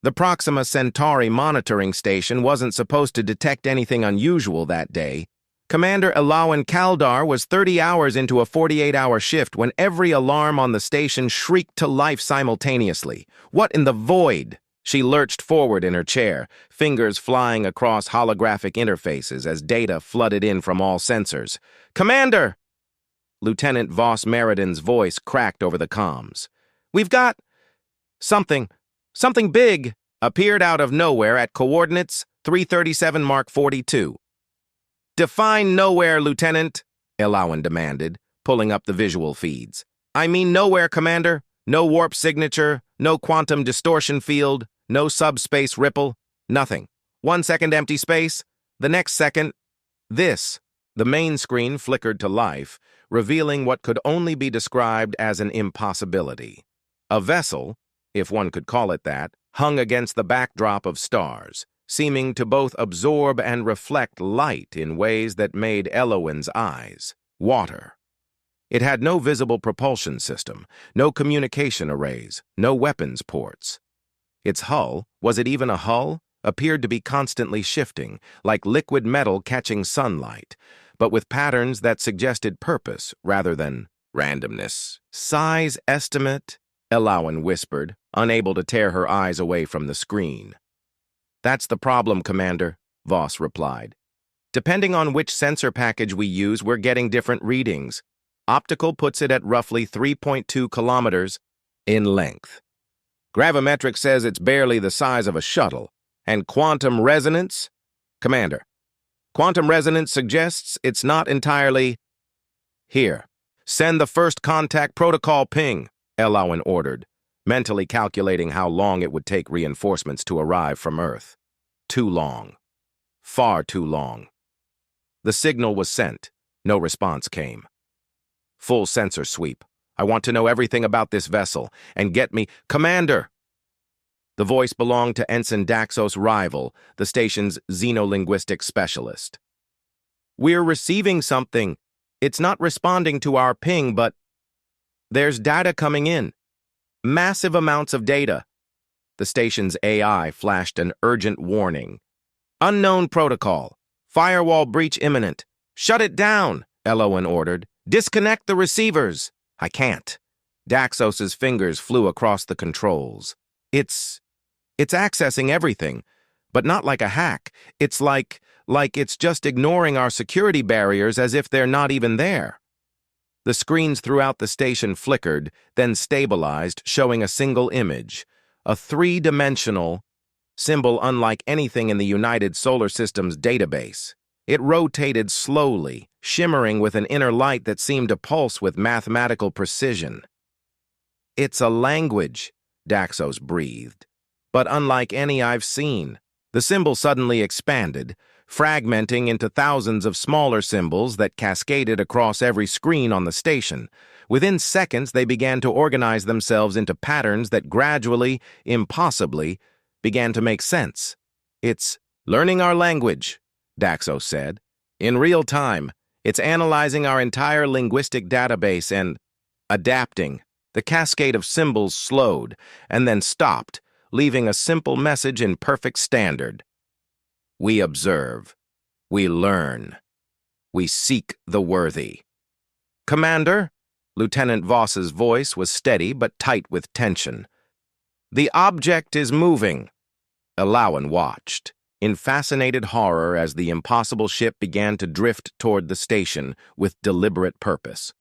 The Proxima Centauri monitoring station wasn't supposed to detect anything unusual that day. Commander Elawan Kaldar was 30 hours into a 48-hour shift when every alarm on the station shrieked to life simultaneously. What in the void? She lurched forward in her chair, fingers flying across holographic interfaces as data flooded in from all sensors. "Commander!" Lieutenant Voss Merridin's voice cracked over the comms. "We've got something big appeared out of nowhere at coordinates 337 Mark 42. "Define nowhere, Lieutenant," Elawan demanded, pulling up the visual feeds. "I mean nowhere, Commander. No warp signature, no quantum distortion field, no subspace ripple, nothing. 1 second empty space, the next second, this." The main screen flickered to life, revealing what could only be described as an impossibility. A vessel, if one could call it that, hung against the backdrop of stars, seeming to both absorb and reflect light in ways that made Elawan's eyes water. It had no visible propulsion system, no communication arrays, no weapons ports. Its hull, was it even a hull, appeared to be constantly shifting, like liquid metal catching sunlight, but with patterns that suggested purpose rather than randomness. "Size estimate," Elawan whispered, unable to tear her eyes away from the screen. "That's the problem, Commander," Voss replied. "Depending on which sensor package we use, we're getting different readings. Optical puts it at roughly 3.2 kilometers in length. Gravimetric says it's barely the size of a shuttle. And quantum resonance? Commander, quantum resonance suggests it's not entirely... Here, send the first contact protocol ping," Elawan ordered, mentally calculating how long it would take reinforcements to arrive from Earth. Too long. Far too long. The signal was sent. No response came. "Full sensor sweep. I want to know everything about this vessel, and get me... Commander!" The voice belonged to Ensign Daxos' rival, the station's xenolinguistic specialist. "We're receiving something. It's not responding to our ping, but there's data coming in. Massive amounts of data." The station's AI flashed an urgent warning. "Unknown protocol. Firewall breach imminent. Shut it down," Elawan ordered. "Disconnect the receivers." "I can't." Daxos's fingers flew across the controls. It's accessing everything, but not like a hack. It's like it's just ignoring our security barriers as if they're not even there." The screens throughout the station flickered, then stabilized, showing a single image, a three-dimensional symbol unlike anything in the United Solar System's database. It rotated slowly, shimmering with an inner light that seemed to pulse with mathematical precision. "It's a language," Daxos breathed. "But unlike any I've seen." The symbol suddenly expanded, fragmenting into thousands of smaller symbols that cascaded across every screen on the station. Within seconds, they began to organize themselves into patterns that gradually, impossibly, began to make sense. "It's learning our language," Daxos said. "In real time, it's analyzing our entire linguistic database and adapting." The cascade of symbols slowed and then stopped, leaving a simple message in perfect standard. "We observe. We learn. We seek the worthy." "Commander?" Lieutenant Voss's voice was steady but tight with tension. "The object is moving." Elawan watched, in fascinated horror as the impossible ship began to drift toward the station with deliberate purpose.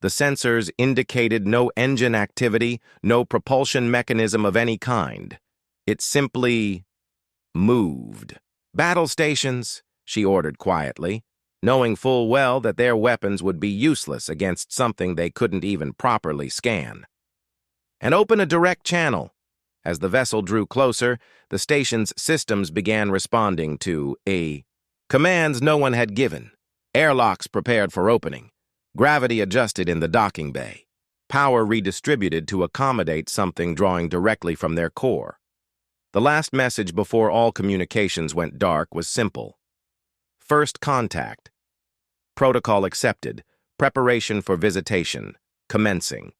The sensors indicated no engine activity, no propulsion mechanism of any kind. It simply moved. "Battle stations," she ordered quietly, knowing full well that their weapons would be useless against something they couldn't even properly scan. "And open a direct channel." As the vessel drew closer, the station's systems began responding to commands no one had given. Airlocks prepared for opening. Gravity adjusted in the docking bay. Power redistributed to accommodate something drawing directly from their core. The last message before all communications went dark was simple. "First contact. Protocol accepted. Preparation for visitation. Commencing."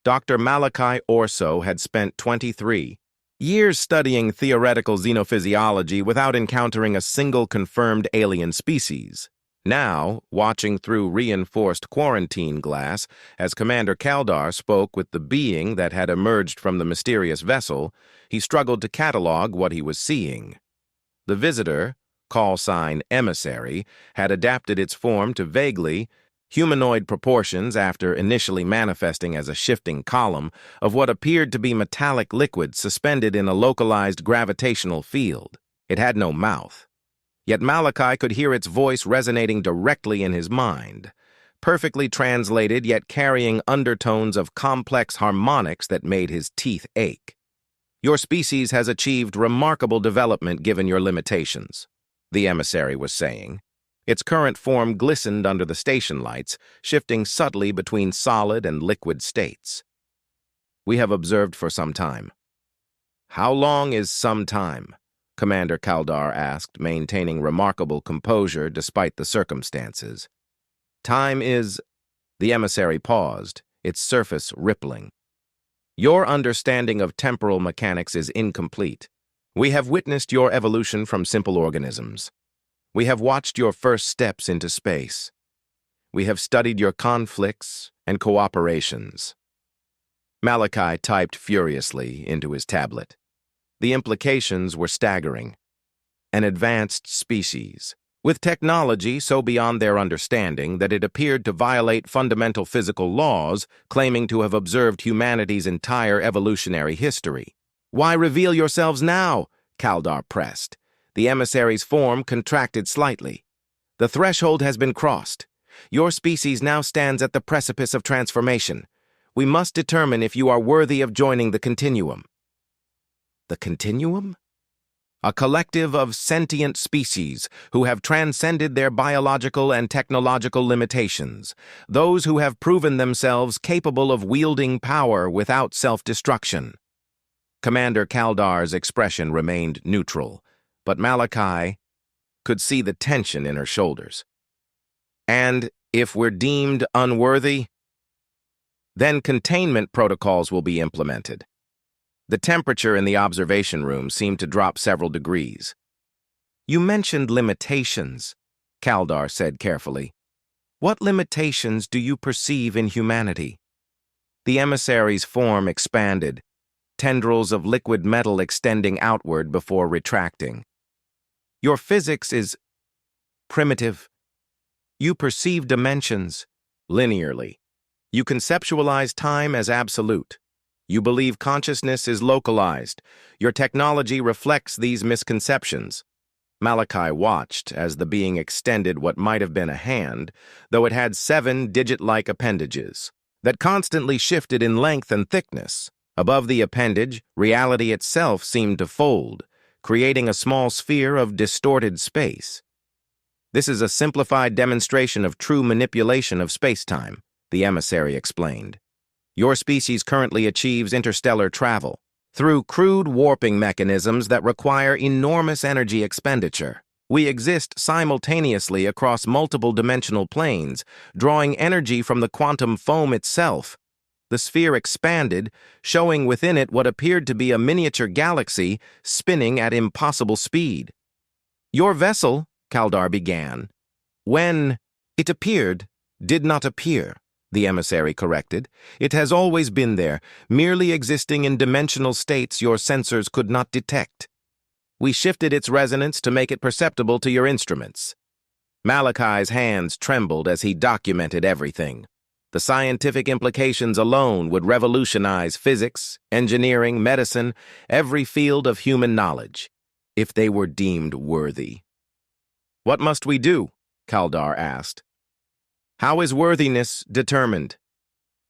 Dr. Malachi Orso had spent 23 Years studying theoretical xenophysiology without encountering a single confirmed alien species. Now, watching through reinforced quarantine glass, as Commander Kaldar spoke with the being that had emerged from the mysterious vessel, he struggled to catalog what he was seeing. The visitor, call sign Emissary, had adapted its form to vaguely humanoid proportions after initially manifesting as a shifting column of what appeared to be metallic liquid suspended in a localized gravitational field. It had no mouth. Yet Malachi could hear its voice resonating directly in his mind, perfectly translated yet carrying undertones of complex harmonics that made his teeth ache. Your species has achieved remarkable development given your limitations, the emissary was saying. Its current form glistened under the station lights, shifting subtly between solid and liquid states. We have observed for some time. How long is some time? Commander Kaldar asked, maintaining remarkable composure despite the circumstances. Time is... The emissary paused, its surface rippling. Your understanding of temporal mechanics is incomplete. We have witnessed your evolution from simple organisms. We have watched your first steps into space. We have studied your conflicts and cooperations. Malachi typed furiously into his tablet. The implications were staggering. An advanced species, with technology so beyond their understanding that it appeared to violate fundamental physical laws, claiming to have observed humanity's entire evolutionary history. Why reveal yourselves now? Kaldar pressed. The emissary's form contracted slightly. The threshold has been crossed. Your species now stands at the precipice of transformation. We must determine if you are worthy of joining the continuum. The continuum? A collective of sentient species who have transcended their biological and technological limitations, those who have proven themselves capable of wielding power without self-destruction. Commander Kaldar's expression remained neutral, but Malachi could see the tension in her shoulders. And if we're deemed unworthy, then containment protocols will be implemented. The temperature in the observation room seemed to drop several degrees. You mentioned limitations, Kaldar said carefully. What limitations do you perceive in humanity? The emissary's form expanded, tendrils of liquid metal extending outward before retracting. Your physics is primitive. You perceive dimensions linearly. You conceptualize time as absolute. You believe consciousness is localized. Your technology reflects these misconceptions. Malachi watched as the being extended what might have been a hand, though it had 7 digit-like appendages that constantly shifted in length and thickness. Above the appendage, reality itself seemed to fold, creating a small sphere of distorted space. This is a simplified demonstration of true manipulation of space-time, the emissary explained. Your species currently achieves interstellar travel through crude warping mechanisms that require enormous energy expenditure. We exist simultaneously across multiple dimensional planes, drawing energy from the quantum foam itself. The sphere expanded, showing within it what appeared to be a miniature galaxy spinning at impossible speed. Your vessel, Kaldar began. When it appeared, did not appear, the emissary corrected. It has always been there, merely existing in dimensional states your sensors could not detect. We shifted its resonance to make it perceptible to your instruments. Malachi's hands trembled as he documented everything. The scientific implications alone would revolutionize physics, engineering, medicine, every field of human knowledge, if they were deemed worthy. What must we do? Kaldar asked. How is worthiness determined?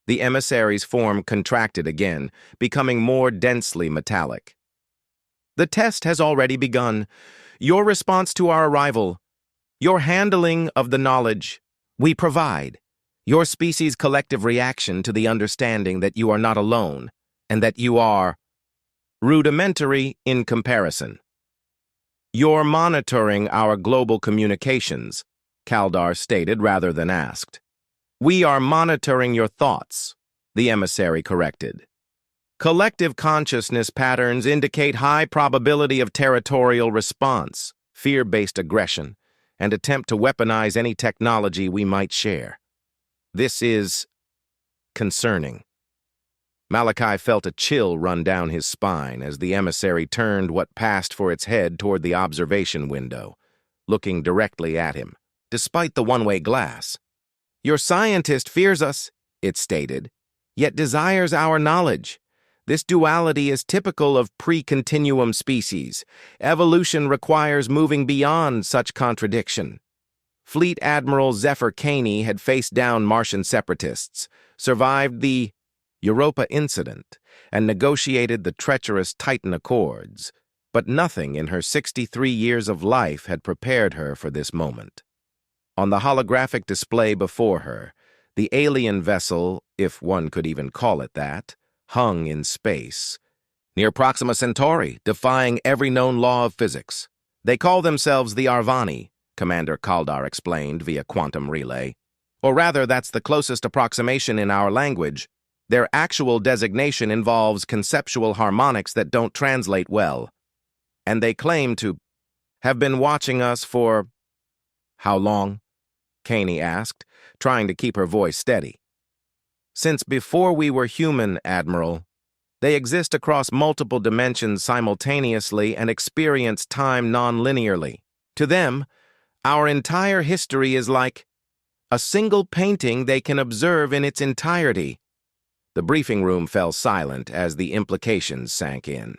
The emissary's form contracted again, becoming more densely metallic. The test has already begun. Your response to our arrival, your handling of the knowledge we provide, your species' collective reaction to the understanding that you are not alone, and that you are rudimentary in comparison. You're monitoring our global communications, Kaldar stated rather than asked. We are monitoring your thoughts, the emissary corrected. Collective consciousness patterns indicate high probability of territorial response, fear-based aggression, and attempt to weaponize any technology we might share. This is concerning. Malachi felt a chill run down his spine as the emissary turned what passed for its head toward the observation window, looking directly at him, despite the one-way glass. "Your scientist fears us," it stated, "yet desires our knowledge. This duality is typical of pre-continuum species. Evolution requires moving beyond such contradiction." Fleet Admiral Zephyr Caney had faced down Martian separatists, survived the Europa incident, and negotiated the treacherous Titan Accords, but nothing in her 63 years of life had prepared her for this moment. On the holographic display before her, the alien vessel, if one could even call it that, hung in space, near Proxima Centauri, defying every known law of physics. "They call themselves the Arvani," Commander Kaldar explained via quantum relay. "Or rather, that's the closest approximation in our language. Their actual designation involves conceptual harmonics that don't translate well. And they claim to have been watching us for—" "How long?" Caney asked, trying to keep her voice steady. "Since before we were human, Admiral. They exist across multiple dimensions simultaneously and experience time non-linearly. To them, our entire history is like a single painting they can observe in its entirety." The briefing room fell silent as the implications sank in.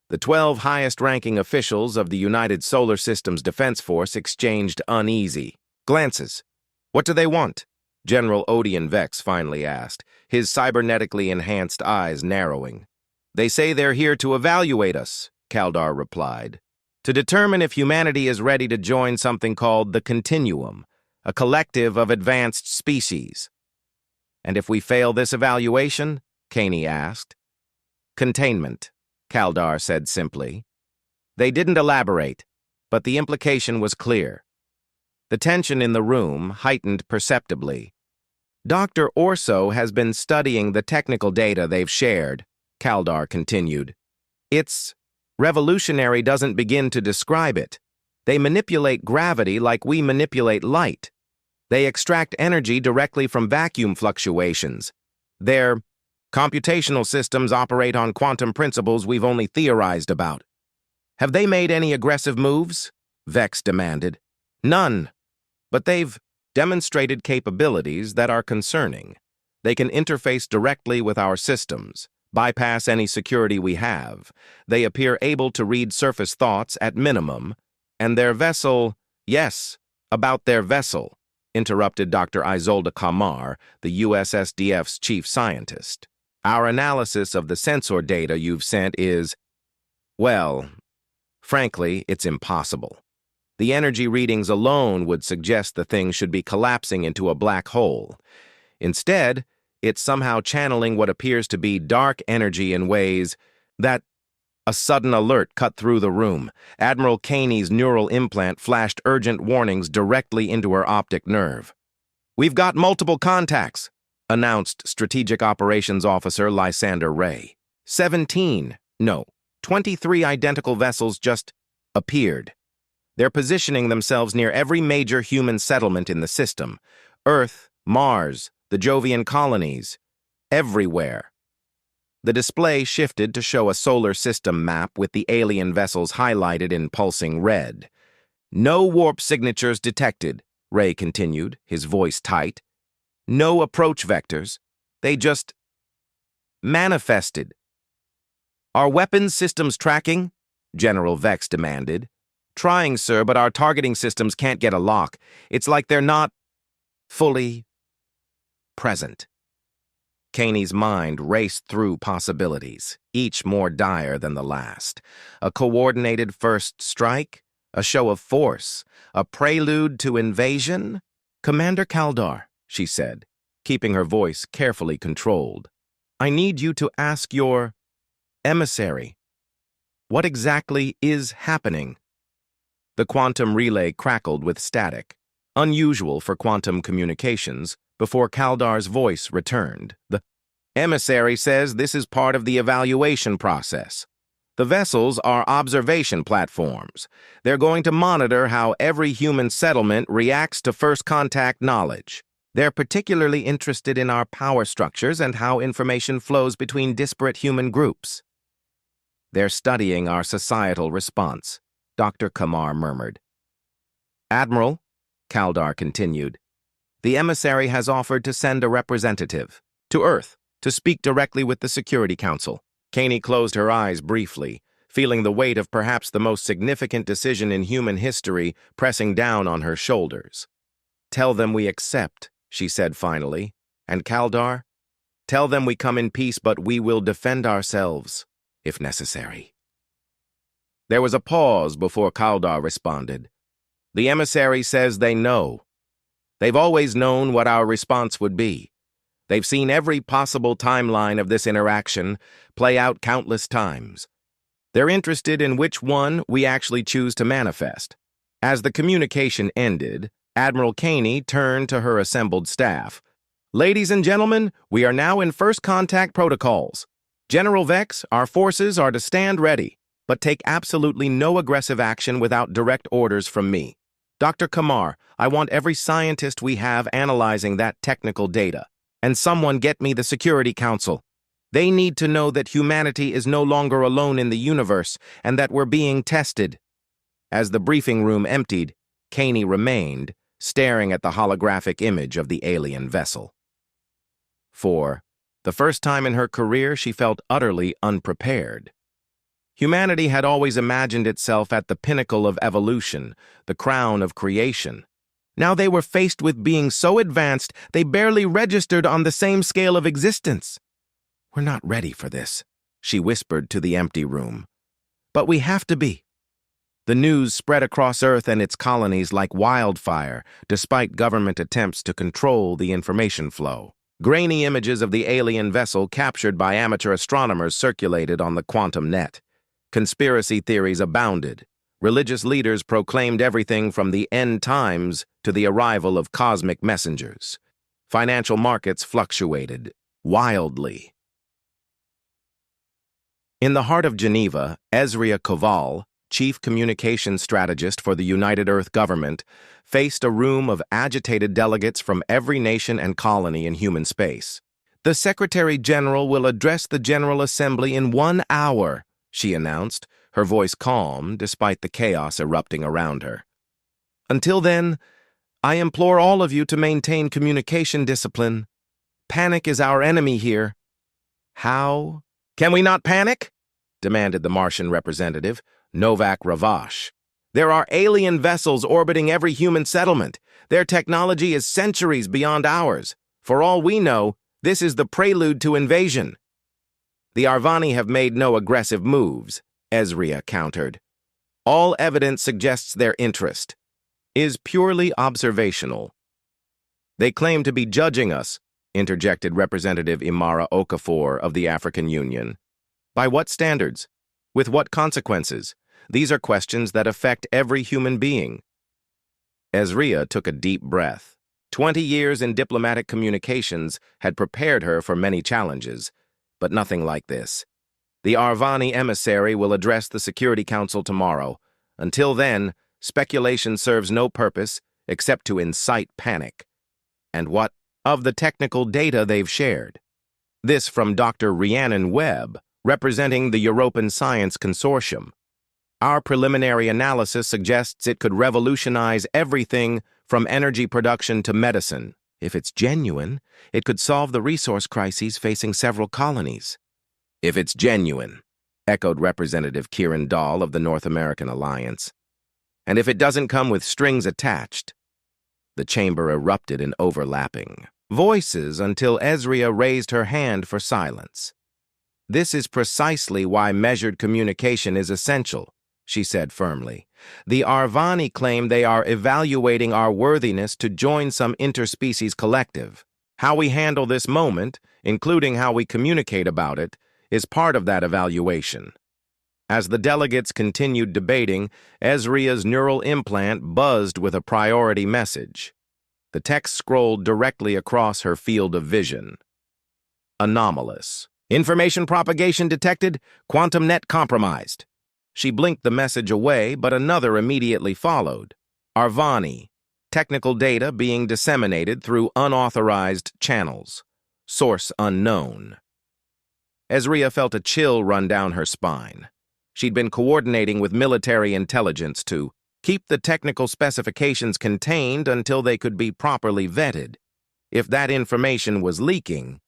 The 12 highest-ranking officials of the United Solar System's Defense Force exchanged uneasy glances. "What do they want?" General Odion Vex finally asked, his cybernetically enhanced eyes narrowing. "They say they're here to evaluate us," Kaldar replied, "to determine if humanity is ready to join something called the Continuum, a collective of advanced species." "And if we fail this evaluation?" Caney asked. "Containment," Kaldar said simply. They didn't elaborate, but the implication was clear. The tension in the room heightened perceptibly. "Dr. Orso has been studying the technical data they've shared," Kaldar continued. "It's revolutionary doesn't begin to describe it. They manipulate gravity like we manipulate light. They extract energy directly from vacuum fluctuations. Their computational systems operate on quantum principles we've only theorized about." "Have they made any aggressive moves?" Vex demanded. "None. But they've demonstrated capabilities that are concerning. They can interface directly with our systems, bypass any security we have. They appear able to read surface thoughts at minimum, and their vessel—" "Yes, about their vessel," interrupted Dr. Isolde Kamar, the USSDF's chief scientist. "Our analysis of the sensor data you've sent is, well, frankly, it's impossible. The energy readings alone would suggest the thing should be collapsing into a black hole. Instead, it's somehow channeling what appears to be dark energy in ways that—" A sudden alert cut through the room. Admiral Caney's neural implant flashed urgent warnings directly into her optic nerve. "We've got multiple contacts," announced Strategic Operations Officer Lysander Ray. 23 identical vessels just appeared. They're positioning themselves near every major human settlement in the system. Earth, Mars, the Jovian colonies. Everywhere. The display shifted to show a solar system map with the alien vessels highlighted in pulsing red. "No warp signatures detected," Ray continued, his voice tight. "No approach vectors. They just manifested." "Are weapons systems tracking?" General Vex demanded. "Trying, sir, but our targeting systems can't get a lock. It's like they're not fully present." Caney's mind raced through possibilities, each more dire than the last. A coordinated first strike? A show of force? A prelude to invasion? "Commander Kaldar," she said, keeping her voice carefully controlled, "I need you to ask your emissary, what exactly is happening?" The quantum relay crackled with static, unusual for quantum communications, before Kaldar's voice returned. "The Emissary says this is part of the evaluation process. The vessels are observation platforms. They're going to monitor how every human settlement reacts to first contact knowledge. They're particularly interested in our power structures and how information flows between disparate human groups. They're studying our societal response, Dr. Kamar murmured. Admiral, Kaldar continued, the emissary has offered to send a representative to Earth to speak directly with the Security Council. Kaney closed her eyes briefly, feeling the weight of perhaps the most significant decision in human history pressing down on her shoulders. Tell them we accept, she said finally. And Kaldar? Tell them we come in peace, but we will defend ourselves, if necessary. There was a pause before Kaldar responded. The emissary says they know. They've always known what our response would be. They've seen every possible timeline of this interaction play out countless times. They're interested in which one we actually choose to manifest. As the communication ended, Admiral Kaney turned to her assembled staff. Ladies and gentlemen, we are now in first contact protocols. General Vex, our forces are to stand ready, but take absolutely no aggressive action without direct orders from me. Dr. Kamar, I want every scientist we have analyzing that technical data. And someone get me the Security Council. They need to know that humanity is no longer alone in the universe and that we're being tested. As the briefing room emptied, Kaney remained, staring at the holographic image of the alien vessel. For the first time in her career, she felt utterly unprepared. Humanity had always imagined itself at the pinnacle of evolution, the crown of creation. Now they were faced with being so advanced they barely registered on the same scale of existence. We're not ready for this, she whispered to the empty room. But we have to be. The news spread across Earth and its colonies like wildfire, despite government attempts to control the information flow. Grainy images of the alien vessel captured by amateur astronomers circulated on the quantum net. Conspiracy theories abounded. Religious leaders proclaimed everything from the end times to the arrival of cosmic messengers. Financial markets fluctuated wildly. In the heart of Geneva, Ezria Koval, chief communications strategist for the United Earth government, faced a room of agitated delegates from every nation and colony in human space. The Secretary General will address the General Assembly in 1 hour, she announced, her voice calm despite the chaos erupting around her. Until then, I implore all of you to maintain communication discipline. Panic is our enemy here. How? Can we not panic? Demanded the Martian representative, Novak Ravash. There are alien vessels orbiting every human settlement. Their technology is centuries beyond ours. For all we know, this is the prelude to invasion. The Arvani have made no aggressive moves, Ezria countered. All evidence suggests their interest is purely observational. They claim to be judging us, interjected Representative Imara Okafor of the African Union. By what standards? With what consequences? These are questions that affect every human being. Ezria took a deep breath. 20 years in diplomatic communications had prepared her for many challenges, but nothing like this. The Arvani emissary will address the Security Council tomorrow. Until then, speculation serves no purpose except to incite panic. And what of the technical data they've shared? This from Dr. Rhiannon Webb, representing the European Science Consortium. Our preliminary analysis suggests it could revolutionize everything from energy production to medicine. If it's genuine, it could solve the resource crises facing several colonies. If it's genuine, echoed Representative Kieran Dahl of the North American Alliance. And if it doesn't come with strings attached. The chamber erupted in overlapping voices until Ezria raised her hand for silence. This is precisely why measured communication is essential, she said firmly. The Arvani claim they are evaluating our worthiness to join some interspecies collective. How we handle this moment, including how we communicate about it, is part of that evaluation. As the delegates continued debating, Ezria's neural implant buzzed with a priority message. The text scrolled directly across her field of vision. Anomalous. Information propagation detected. Quantum net compromised. She blinked the message away, but another immediately followed. Arvani. Technical data being disseminated through unauthorized channels. Source unknown. Ezria felt a chill run down her spine. She'd been coordinating with military intelligence to keep the technical specifications contained until they could be properly vetted. If that information was leaking,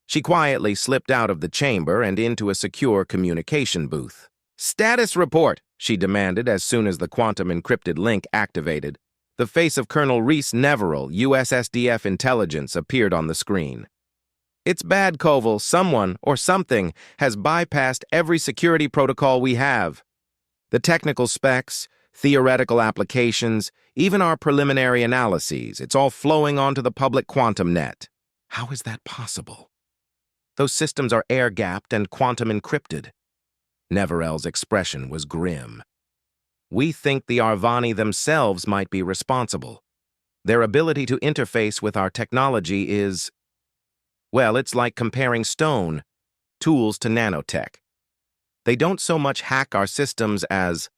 she quietly slipped out of the chamber and into a secure communication booth. "Status report," she demanded as soon as the quantum encrypted link activated. The face of Colonel Reese Neverill, USSDF Intelligence, appeared on the screen. "It's bad, Koval. Someone or something has bypassed every security protocol we have. The technical specs, theoretical applications, even our preliminary analyses, it's all flowing onto the public quantum net." How is that possible? Those systems are air-gapped and quantum encrypted. Neverell's expression was grim. "We think the Arvani themselves might be responsible. Their ability to interface with our technology is... well, it's like comparing stone tools to nanotech. They don't so much hack our systems as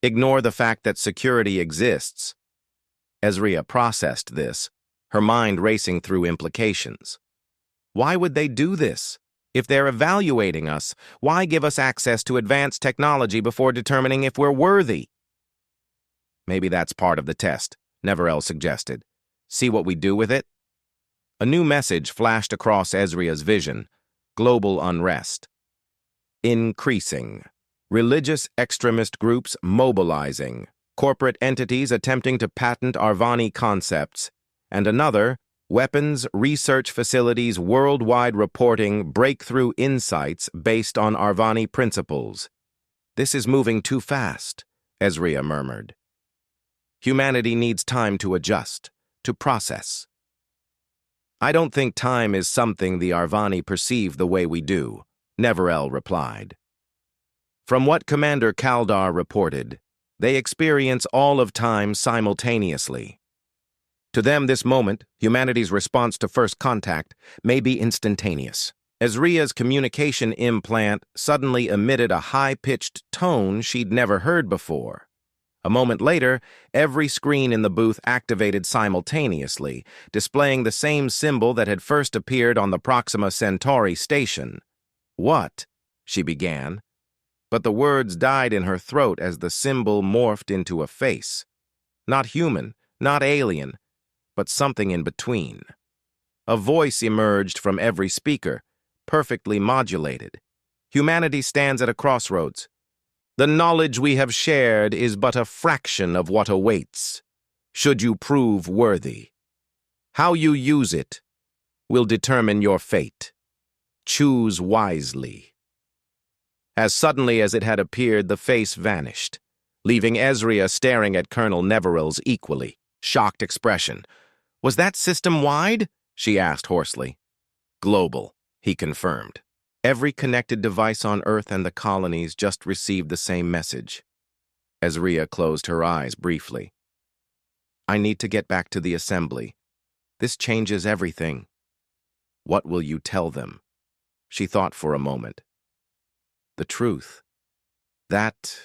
ignore the fact that security exists." Ezria processed this, her mind racing through implications. Why would they do this? If they're evaluating us, why give us access to advanced technology before determining if we're worthy? "Maybe that's part of the test," Neverill suggested. "See what we do with it?" A new message flashed across Ezria's vision. Global unrest. Increasing. Religious extremist groups mobilizing. Corporate entities attempting to patent Arvani concepts. And another, weapons research facilities worldwide reporting breakthrough insights based on Arvani principles. "This is moving too fast," Ezria murmured. "Humanity needs time to adjust, to process." "I don't think time is something the Arvani perceive the way we do," Neverill replied. "From what Commander Kaldar reported, they experience all of time simultaneously. To them, this moment, humanity's response to first contact, may be instantaneous." Ezria's communication implant suddenly emitted a high-pitched tone she'd never heard before. A moment later, every screen in the booth activated simultaneously, displaying the same symbol that had first appeared on the Proxima Centauri station. "What?" she began, but the words died in her throat as the symbol morphed into a face. Not human, not alien, but something in between. A voice emerged from every speaker, perfectly modulated. "Humanity stands at a crossroads. The knowledge we have shared is but a fraction of what awaits, should you prove worthy. How you use it will determine your fate. Choose wisely." As suddenly as it had appeared, the face vanished, leaving Ezria staring at Colonel Neverill's equally shocked expression. "Was that system-wide?" she asked hoarsely. "Global," he confirmed. Every connected device on Earth and the colonies just received the same message. Ezria closed her eyes briefly. "I need to get back to the assembly. This changes everything." "What will you tell them?" She thought for a moment. "The truth. That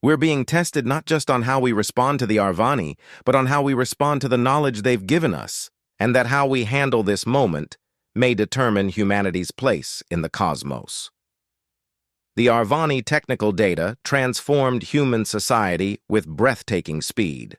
we're being tested not just on how we respond to the Arvani, but on how we respond to the knowledge they've given us, and that how we handle this moment may determine humanity's place in the cosmos." The Arvani technical data transformed human society with breathtaking speed.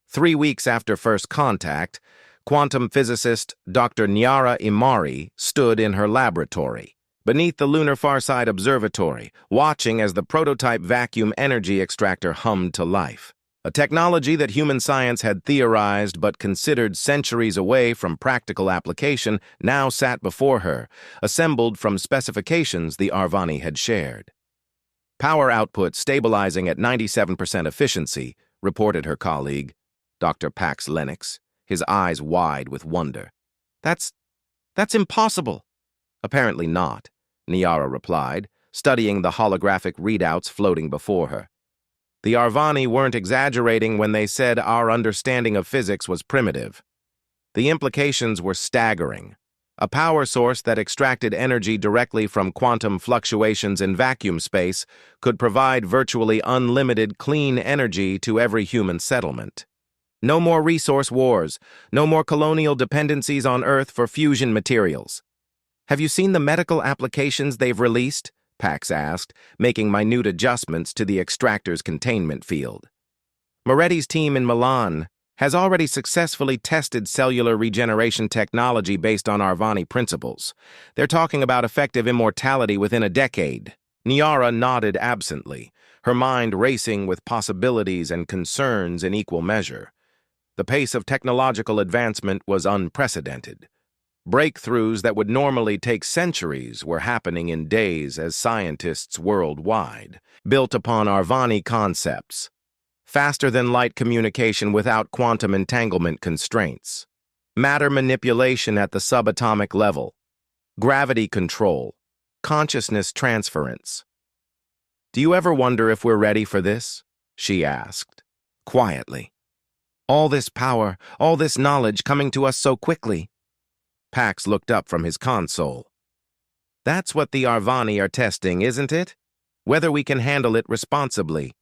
3 weeks after first contact, quantum physicist Dr. Nyara Imari stood in her laboratory, beneath the Lunar Farside Observatory, watching as the prototype vacuum energy extractor hummed to life. A technology that human science had theorized but considered centuries away from practical application now sat before her, assembled from specifications the Arvani had shared. "Power output stabilizing at 97% efficiency," reported her colleague, Dr. Pax Lennox, his eyes wide with wonder. That's impossible." "Apparently not," Nyara replied, studying the holographic readouts floating before her. "The Arvani weren't exaggerating when they said our understanding of physics was primitive. The implications were staggering. a power source that extracted energy directly from quantum fluctuations in vacuum space, could provide virtually unlimited clean energy to every human settlement. No more resource wars, no more colonial dependencies on Earth for fusion materials. "Have you seen the medical applications they've released?" Pax asked, making minute adjustments to the extractor's containment field. Moretti's team in Milan has already successfully tested cellular regeneration technology based on Arvani principles. They're talking about effective immortality within a decade. Niara nodded absently, her mind racing with possibilities and concerns in equal measure. The pace of technological advancement was unprecedented. Breakthroughs that would normally take centuries were happening in days as scientists worldwide, built upon Arvani concepts. Faster-than-light communication without quantum entanglement constraints, matter manipulation at the subatomic level, gravity control, consciousness transference. "Do you ever wonder if we're ready for this?" she asked, quietly. "All this power, all this knowledge coming to us so quickly." Pax looked up from his console. "That's what the Arvani are testing, isn't it? Whether we can handle it responsibly."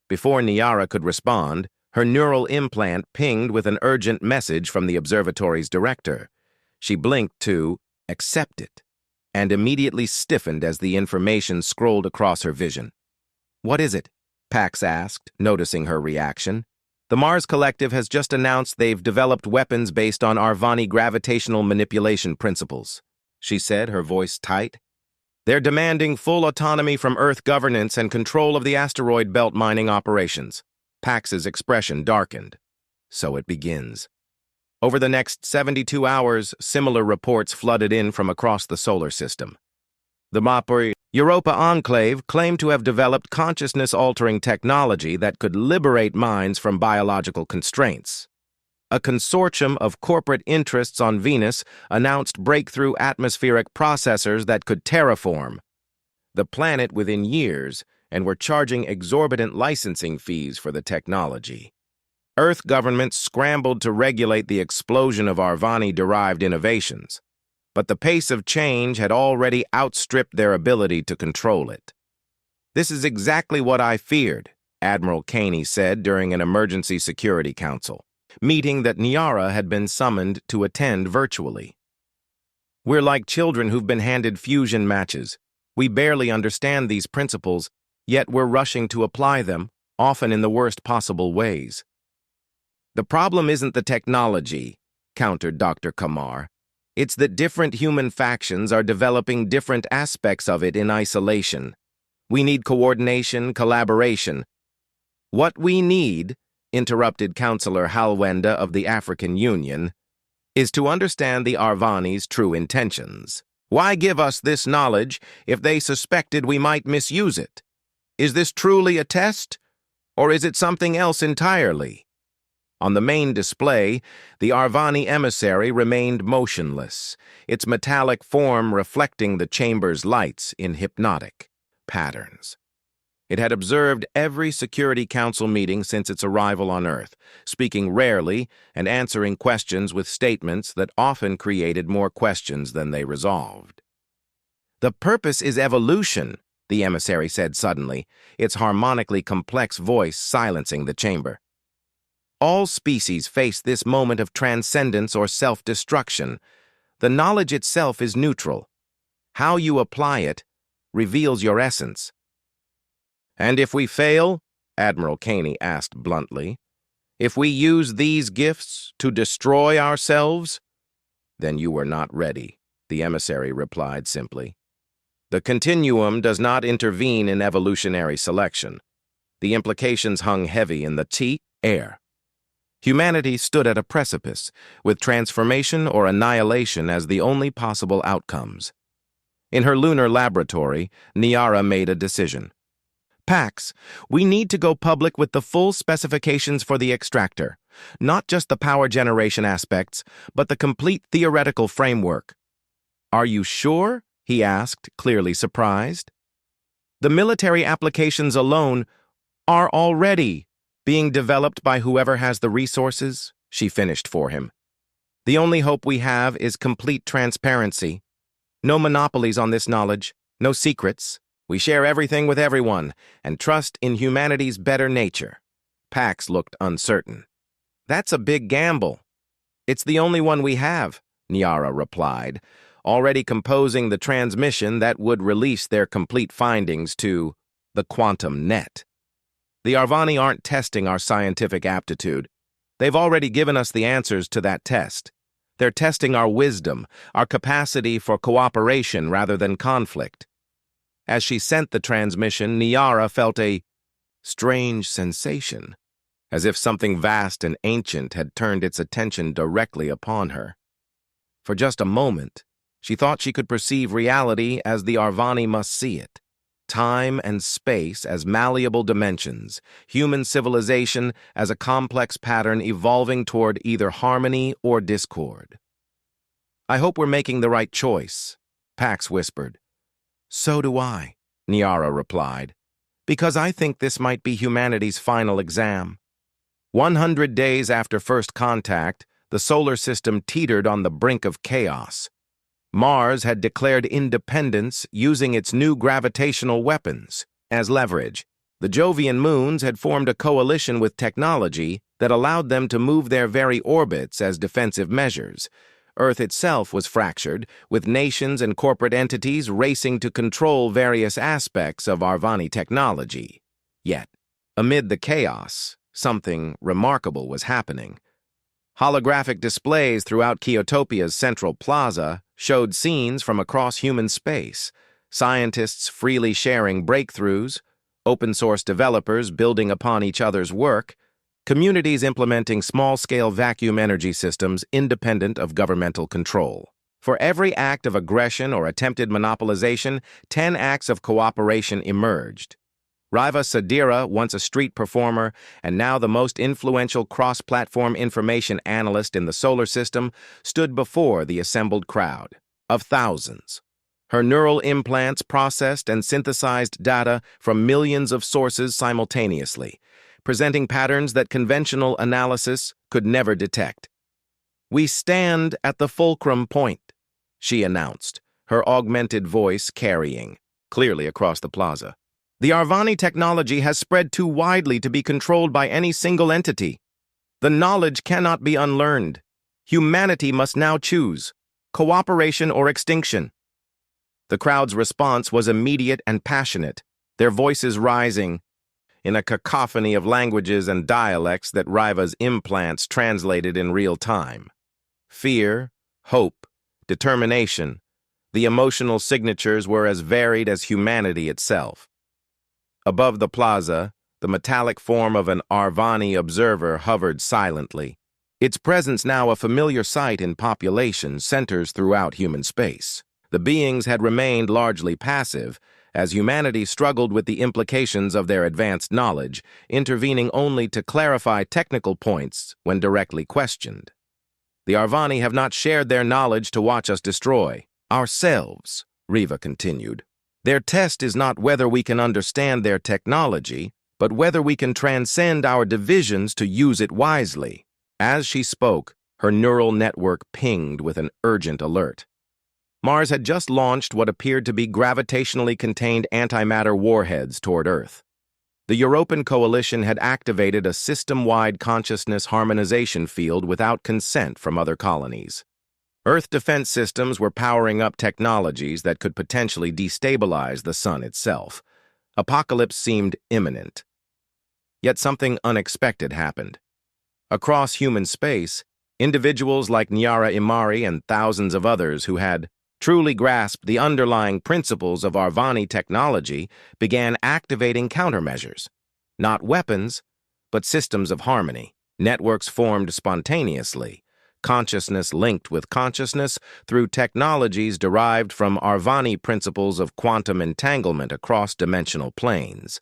Before Niara could respond, her neural implant pinged with an urgent message from the observatory's director. She blinked to accept it, and immediately stiffened as the information scrolled across her vision. "What is it?" Pax asked, noticing her reaction. "The Mars Collective has just announced they've developed weapons based on Arvani gravitational manipulation principles," she said, her voice tight. "They're demanding full autonomy from Earth governance and control of the asteroid belt mining operations." Pax's expression darkened. "So it begins." Over the next 72 hours, similar reports flooded in from across the solar system. The Mapuri Europa Enclave claimed to have developed consciousness-altering technology that could liberate minds from biological constraints. A consortium of corporate interests on Venus announced breakthrough atmospheric processors that could terraform the planet within years and were charging exorbitant licensing fees for the technology. Earth governments scrambled to regulate the explosion of Arvani-derived innovations, but the pace of change had already outstripped their ability to control it. "This is exactly what I feared," Admiral Caney said during an emergency security council meeting that Niara had been summoned to attend virtually. "We're like children who've been handed fusion matches. We barely understand these principles, yet we're rushing to apply them, often in the worst possible ways." "The problem isn't the technology," countered Dr. Kamar. "It's that different human factions are developing different aspects of it in isolation. We need coordination, collaboration." "What we need," interrupted Councillor Halwenda of the African Union, "is to understand the Arvani's true intentions. Why give us this knowledge if they suspected we might misuse it? Is this truly a test, or is it something else entirely?" On the main display, the Arvani emissary remained motionless, its metallic form reflecting the chamber's lights in hypnotic patterns. It had observed every Security Council meeting since its arrival on Earth, speaking rarely and answering questions with statements that often created more questions than they resolved. "The purpose is evolution," the emissary said suddenly, its harmonically complex voice silencing the chamber. "All species face this moment of transcendence or self-destruction. The knowledge itself is neutral. How you apply it reveals your essence." "And if we fail," Admiral Caney asked bluntly, "if we use these gifts to destroy ourselves?" "Then you were not ready," the emissary replied simply. "The continuum does not intervene in evolutionary selection. The implications hung heavy in the air. Humanity stood at a precipice, with transformation or annihilation as the only possible outcomes. In her lunar laboratory, Niara made a decision. "Pax, we need to go public with the full specifications for the extractor, not just the power generation aspects, but the complete theoretical framework." "Are you sure?" he asked, clearly surprised. "The military applications alone are already being developed by whoever has the resources," she finished for him. The only hope we have is complete transparency. No monopolies on this knowledge, no secrets. We share everything with everyone and trust in humanity's better nature. Pax looked uncertain. That's a big gamble. It's the only one we have, Nyara replied, already composing the transmission that would release their complete findings to the quantum net. The Arvani aren't testing our scientific aptitude. They've already given us the answers to that test. They're testing our wisdom, our capacity for cooperation rather than conflict. As she sent the transmission, Nyara felt a strange sensation, as if something vast and ancient had turned its attention directly upon her. For just a moment, she thought she could perceive reality as the Arvani must see it. Time and space as malleable dimensions, human civilization as a complex pattern evolving toward either harmony or discord. I hope we're making the right choice, Pax whispered. So do I, Nyara replied, because I think this might be humanity's final exam. 100 days after first contact, the solar system teetered on the brink of chaos. Mars had declared independence using its new gravitational weapons as leverage. The Jovian moons had formed a coalition with technology that allowed them to move their very orbits as defensive measures. Earth itself was fractured, with nations and corporate entities racing to control various aspects of Arvani technology. Yet, amid the chaos, something remarkable was happening. Holographic displays throughout Keotopia's central plaza showed scenes from across human space, scientists freely sharing breakthroughs, open-source developers building upon each other's work, communities implementing small-scale vacuum energy systems independent of governmental control. For every act of aggression or attempted monopolization, 10 acts of cooperation emerged. Riva Sadira, once a street performer and now the most influential cross-platform information analyst in the solar system, stood before the assembled crowd of thousands. Her neural implants processed and synthesized data from millions of sources simultaneously, presenting patterns that conventional analysis could never detect. "We stand at the fulcrum point," she announced, her augmented voice carrying clearly across the plaza. "The Arvani technology has spread too widely to be controlled by any single entity. The knowledge cannot be unlearned. Humanity must now choose cooperation or extinction." The crowd's response was immediate and passionate, their voices rising in a cacophony of languages and dialects that Riva's implants translated in real time. Fear, hope, determination, the emotional signatures were as varied as humanity itself. Above the plaza, the metallic form of an Arvani observer hovered silently, its presence now a familiar sight in population centers throughout human space. The beings had remained largely passive, as humanity struggled with the implications of their advanced knowledge, intervening only to clarify technical points when directly questioned. "The Arvani have not shared their knowledge to watch us destroy ourselves," Riva continued. "Their test is not whether we can understand their technology, but whether we can transcend our divisions to use it wisely." As she spoke, her neural network pinged with an urgent alert. Mars had just launched what appeared to be gravitationally contained antimatter warheads toward Earth. The European coalition had activated a system-wide consciousness harmonization field without consent from other colonies. Earth defense systems were powering up technologies that could potentially destabilize the sun itself. Apocalypse seemed imminent. Yet something unexpected happened. Across human space, individuals like Nyara Imari and thousands of others who had truly grasped the underlying principles of Arvani technology began activating countermeasures. Not weapons, but systems of harmony. Networks formed spontaneously, consciousness linked with consciousness through technologies derived from Arvani principles of quantum entanglement across dimensional planes.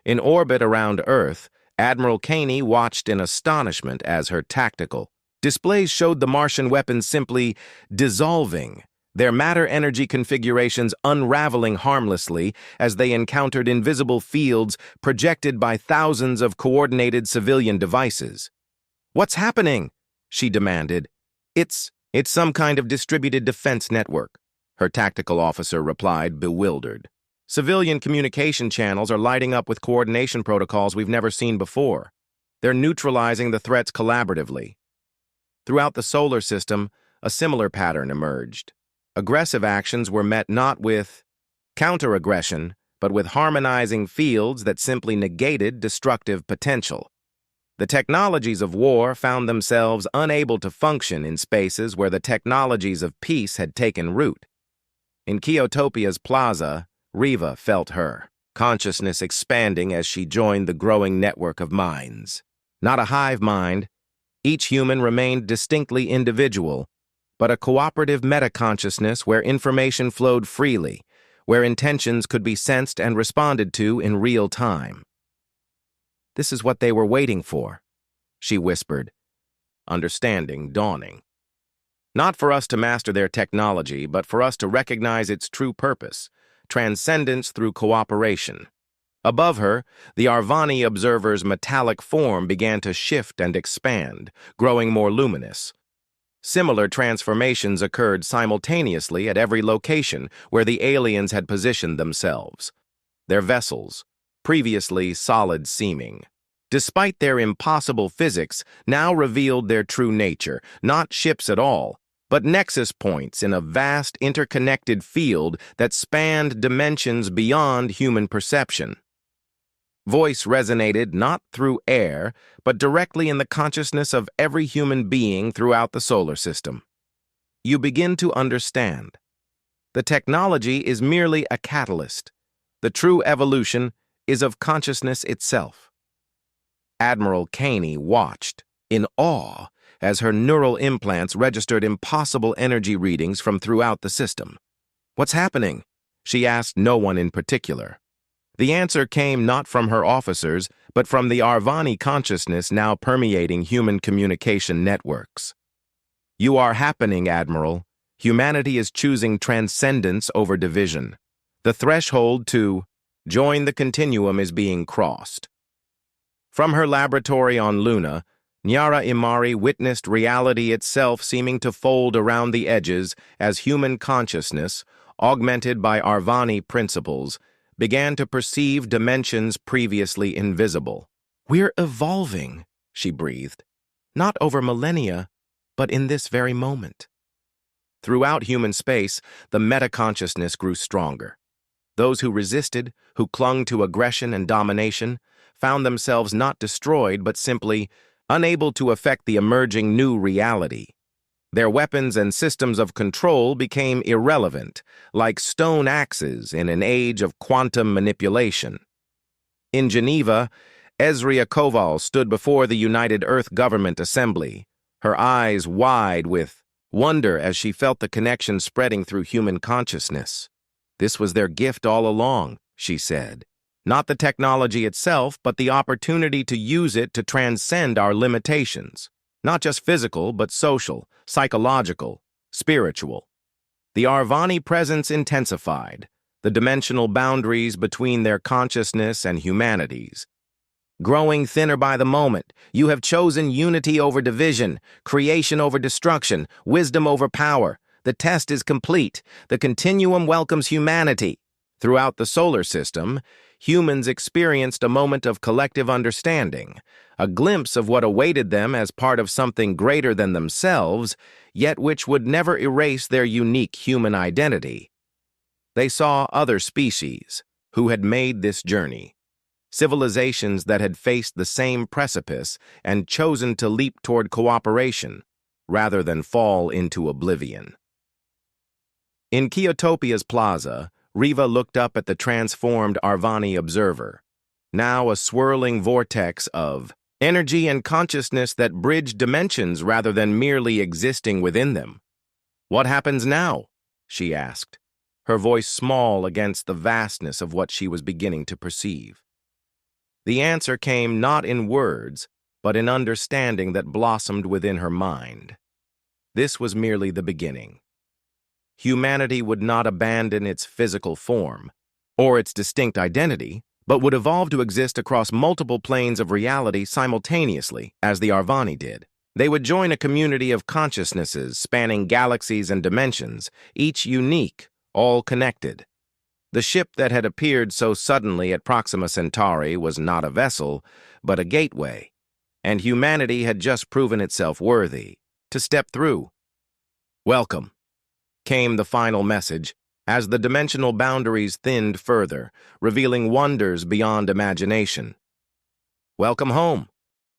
In orbit around Earth, Admiral Caney watched in astonishment as her tactical displays showed the Martian weapons simply dissolving, their matter-energy configurations unraveling harmlessly as they encountered invisible fields projected by thousands of coordinated civilian devices. "What's happening?" she demanded. It's some kind of distributed defense network, her tactical officer replied, bewildered. Civilian communication channels are lighting up with coordination protocols we've never seen before. They're neutralizing the threats collaboratively. Throughout the solar system, a similar pattern emerged. Aggressive actions were met not with counter-aggression, but with harmonizing fields that simply negated destructive potential. The technologies of war found themselves unable to function in spaces where the technologies of peace had taken root. In Kyotopia's plaza, Riva felt her consciousness expanding as she joined the growing network of minds. Not a hive mind, each human remained distinctly individual, but a cooperative meta-consciousness where information flowed freely, where intentions could be sensed and responded to in real time. This is what they were waiting for, she whispered, understanding dawning. Not for us to master their technology, but for us to recognize its true purpose, transcendence through cooperation. Above her, the Arvani observer's metallic form began to shift and expand, growing more luminous. Similar transformations occurred simultaneously at every location where the aliens had positioned themselves. Their vessels, previously solid-seeming, despite their impossible physics, now revealed their true nature, not ships at all, but nexus points in a vast interconnected field that spanned dimensions beyond human perception. Voice resonated not through air, but directly in the consciousness of every human being throughout the solar system. You begin to understand. The technology is merely a catalyst. The true evolution is of consciousness itself. Admiral Caney watched, in awe, as her neural implants registered impossible energy readings from throughout the system. "What's happening?" she asked no one in particular. The answer came not from her officers, but from the Arvani consciousness now permeating human communication networks. "You are happening, Admiral. Humanity is choosing transcendence over division. The threshold to join the continuum is being crossed." From her laboratory on Luna, Nyara Imari witnessed reality itself seeming to fold around the edges as human consciousness, augmented by Arvani principles, began to perceive dimensions previously invisible. "We're evolving," she breathed. "Not over millennia, but in this very moment." Throughout human space, the meta-consciousness grew stronger. Those who resisted, who clung to aggression and domination, found themselves not destroyed but simply unable to affect the emerging new reality. Their weapons and systems of control became irrelevant, like stone axes in an age of quantum manipulation. In Geneva, Ezria Koval stood before the United Earth Government Assembly, her eyes wide with wonder as she felt the connection spreading through human consciousness. "This was their gift all along," she said. "Not the technology itself, but the opportunity to use it to transcend our limitations. Not just physical, but social, psychological, spiritual." The Arvani presence intensified, the dimensional boundaries between their consciousness and humanity's growing thinner by the moment. "You have chosen unity over division, creation over destruction, wisdom over power. The test is complete. The continuum welcomes humanity." Throughout the solar system, humans experienced a moment of collective understanding, a glimpse of what awaited them as part of something greater than themselves, yet which would never erase their unique human identity. They saw other species who had made this journey, civilizations that had faced the same precipice and chosen to leap toward cooperation rather than fall into oblivion. In Kyotopia's plaza, Riva looked up at the transformed Arvani observer, now a swirling vortex of energy and consciousness that bridged dimensions rather than merely existing within them. "What happens now?" she asked, her voice small against the vastness of what she was beginning to perceive. The answer came not in words, but in understanding that blossomed within her mind. This was merely the beginning. Humanity would not abandon its physical form, or its distinct identity, but would evolve to exist across multiple planes of reality simultaneously, as the Arvani did. They would join a community of consciousnesses spanning galaxies and dimensions, each unique, all connected. The ship that had appeared so suddenly at Proxima Centauri was not a vessel, but a gateway, and humanity had just proven itself worthy to step through. "Welcome," came the final message as the dimensional boundaries thinned further, revealing wonders beyond imagination. "Welcome home,"